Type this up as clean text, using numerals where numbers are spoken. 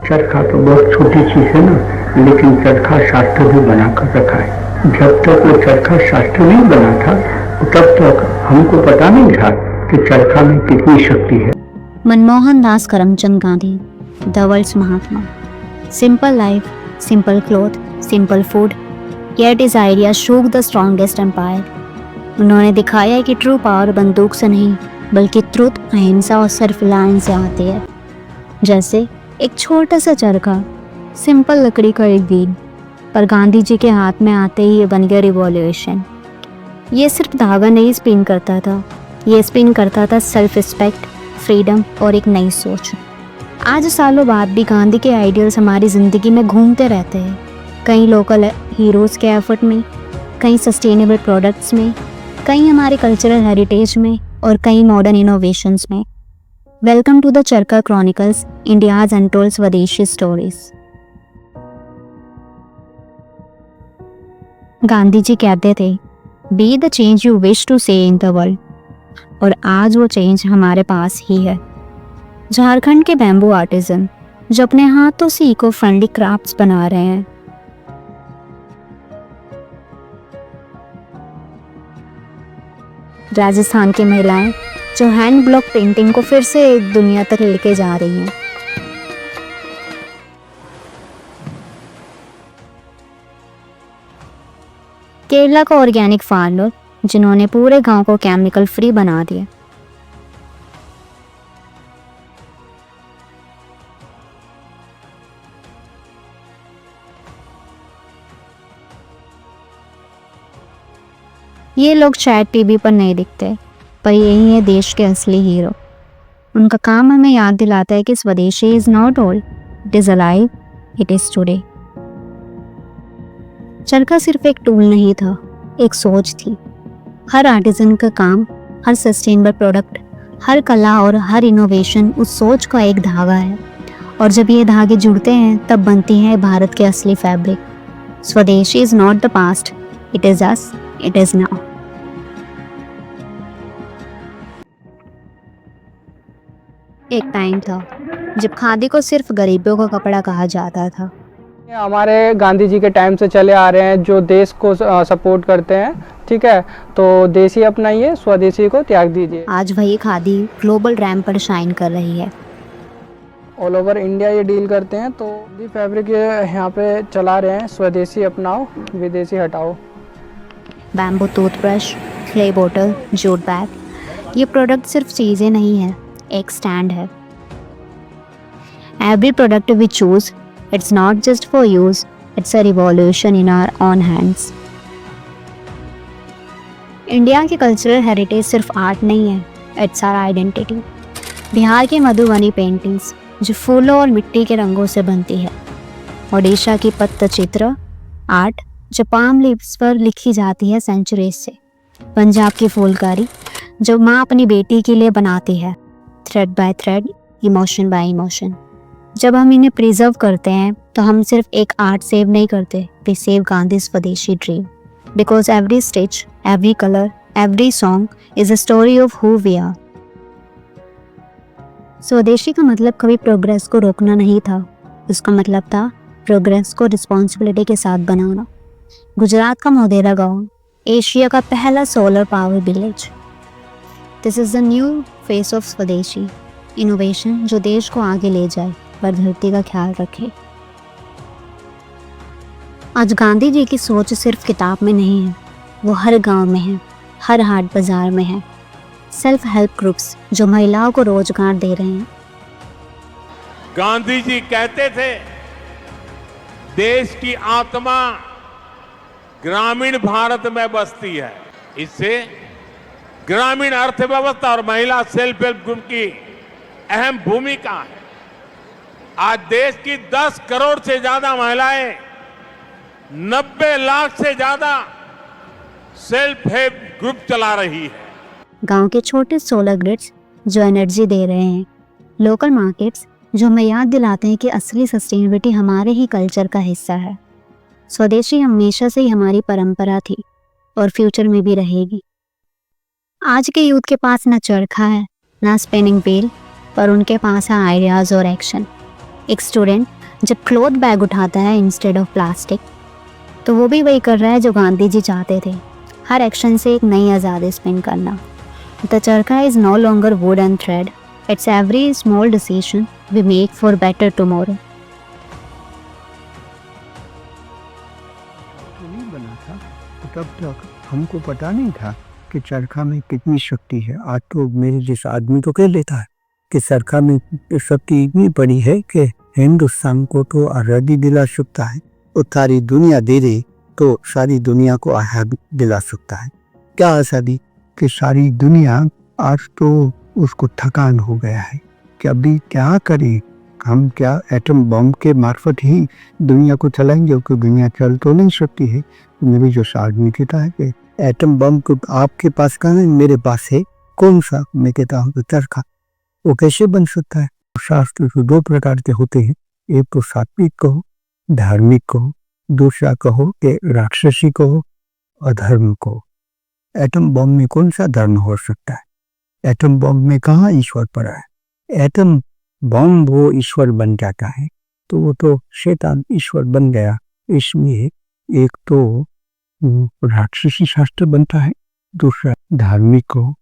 चरखा तो बहुत छोटी चीज है ना, लेकिन चरखा शास्त्र भी बनाकर रखा है। जब तक वो चरखा शास्त्र नहीं बना था तब तक हमको पता नहीं था कि चरखा में कितनी शक्ति है। Manmohan Das Karamchand Gandhi, the world's Mahatma. Simple life, simple cloth, simple food, yet is idea shook the strongest empire. उन्होंने दिखाया है कि ट्रू पावर बंदूक से नहीं बल्कि ट्रुथ, अहिंसा और सेल्फ रिलायंस से आती है। जैसे एक छोटा सा चरखा, सिंपल लकड़ी का एक बीन, पर गांधी जी के हाथ में आते ही ये बन गया रिवॉल्यूशन। ये सिर्फ धागा नहीं स्पिन करता था, ये स्पिन करता था सेल्फ रिस्पेक्ट, फ्रीडम और एक नई सोच। आज सालों बाद भी गांधी के आइडियल्स हमारी ज़िंदगी में घूमते रहते हैं, कई लोकल हीरोज़ के एफर्ट में, कई सस्टेनेबल प्रोडक्ट्स में, कई हमारे कल्चरल हेरिटेज में और कई मॉडर्न इनोवेशंस में। Welcome to the charkha chronicles, India's untold swadeshi stories. Gandhi ji कहते थे, be the change you wish to see in the world, और आज वो चेंज हमारे पास ही है। झारखंड के बैम्बू आर्टिजन जो अपने हाथों से इको फ्रेंडली क्राफ्ट्स बना रहे हैं। राजस्थान की महिलाएं जो हैंड ब्लॉक पेंटिंग को फिर से एक दुनिया तक लेके जा रही हैं। केरला का ऑर्गेनिक फार्मर जिन्होंने पूरे गांव को केमिकल फ्री बना दिया। ये लोग शायद टीवी पर नहीं दिखते, पर यही है देश के असली हीरो। उनका काम हमें याद दिलाता है कि स्वदेशी is not old, it is alive, it is today. चरखा सिर्फ एक टूल नहीं था, एक सोच थी। हर आर्टिजन का काम, हर सस्टेनेबल प्रोडक्ट, हर कला और हर इनोवेशन उस सोच का एक धागा है, और जब ये धागे जुड़ते हैं तब बनती है भारत के असली फैब्रिक। स्वदेशी is not the past, it is us, it is now. एक टाइम था जब खादी को सिर्फ गरीबों का कपड़ा कहा जाता था। हमारे गांधी जी के टाइम से चले आ रहे हैं जो देश को सपोर्ट करते हैं, ठीक है, तो देसी अपनाइए, स्वदेशी को त्याग दीजिए। आज वही खादी ग्लोबल रैंप पर शाइन कर रही है। ऑल ओवर इंडिया ये डील करते हैं, तो ये फैब्रिक यहाँ पे चला रहे हैं, स्वदेशी अपनाओ, विदेशी हटाओ। बैम्बू टूथब्रश, क्ले बोतल, जूट बैग, ये प्रोडक्ट सिर्फ चीज़ें नहीं है, एक स्टैंड है। Every product we choose, it's not just for use, it's a revolution in our own hands. India की कल्चरल हेरिटेज सिर्फ आर्ट नहीं है, it's our identity. बिहार की मधुबनी पेंटिंग्स जो फूलों और मिट्टी के रंगों से बनती है, ओडिशा की पट्टचित्र आर्ट जो पाम लीव्स पर लिखी जाती है सेंचुरीज से, पंजाब की फुलकारी जो माँ अपनी बेटी के लिए बनाती है, thread by thread, emotion by emotion. जब हम इन्हें प्रिजर्व करते हैं तो हम सिर्फ एक आर्ट सेव नहीं करते, we save Gandhi swadeshi dream, because every stitch, every colour, every song is a story of who we are. स्वदेशी का मतलब कभी प्रोग्रेस को रोकना नहीं था, उसका मतलब था प्रोग्रेस को रिस्पॉन्सिबिलिटी के साथ बनाना। गुजरात का मोढेरा गांव एशिया का पहला solar power village. This is the new face of स्वदेशी, इनोवेशन जो देश को आगे ले जाए पर धरती का ख्याल रखे। आज गांधी जी की सोच सिर्फ किताब में नहीं है, वो हर गांव में है, हर हाट बाजार में है। सेल्फ हेल्प ग्रुप्स जो महिलाओं को रोजगार दे रहे हैं। गांधी जी कहते थे, देश की आत्मा ग्रामीण भारत में बसती है। इससे ग्रामीण अर्थव्यवस्था और महिला सेल्फ हेल्प ग्रुप की अहम भूमिका है। आज देश की 10 करोड़ से ज्यादा महिलाएं, 90 लाख से ज्यादा सेल्फ हेल्प ग्रुप चला रही है। गांव के छोटे सोलर ग्रिड्स जो एनर्जी दे रहे हैं, लोकल मार्केट्स जो हमें याद दिलाते हैं कि असली सस्टेनेबिलिटी हमारे ही कल्चर का हिस्सा है। स्वदेशी हमेशा से ही हमारी परंपरा थी और फ्यूचर में भी रहेगी। आज के यूथ के पास ना चरखा है, ना स्पिनिंग व्हील, पर उनके पास है आइडियाज और एक्शन। एक स्टूडेंट जब क्लॉथ बैग उठाता है इंस्टेड ऑफ प्लास्टिक, तो वो भी वही कर रहा है जो गांधी जी चाहते थे, हर एक्शन से एक नई आज़ादी स्पिन करना। The charkha is no longer wood and thread, it's every small decision we make for better tomorrow. नहीं बना था तो तब तक हमको पता नहीं था कि चरखा में कितनी शक्ति है। आज तो मेरे जैसा आदमी तो कह लेता है कि चरखा में शक्ति इतनी बड़ी है कि हिंदुस्तान को तो आज़ादी दिला सकता है, और सारी दुनिया दे दे तो सारी दुनिया को आज़ादी दिला सकता है। क्या आज़ादी कि सारी दुनिया आज तो उसको थकान हो गया है कि अभी क्या करें हम, क्या एटम बम के मार्फत ही दुनिया को चलाएंगे, क्योंकि दुनिया चल तो नहीं सकती है। मेरी जो आदमी कहता है कि एटम बम को आपके पास कहाँ है, मेरे पास है, कौन सा? मैं कहता हूँ तो चरखा। वो कैसे बन सकता है? शास्त्र तो दो प्रकार के होते हैं, एक तो सात्विक कहो, धार्मिक कहो, दूसरा कहो कि राक्षसी कहो, अधर्म कहो। एटम बम में कौन सा धर्म हो सकता है? एटम बम में कहाँ ईश्वर पड़ा है? एटम बम वो ईश्वर बन जाता है तो वो तो शैतान ईश्वर बन गया। इसमें एक तो राक्षसी शास्त्र बनता है, दूसरा धार्मिक हो,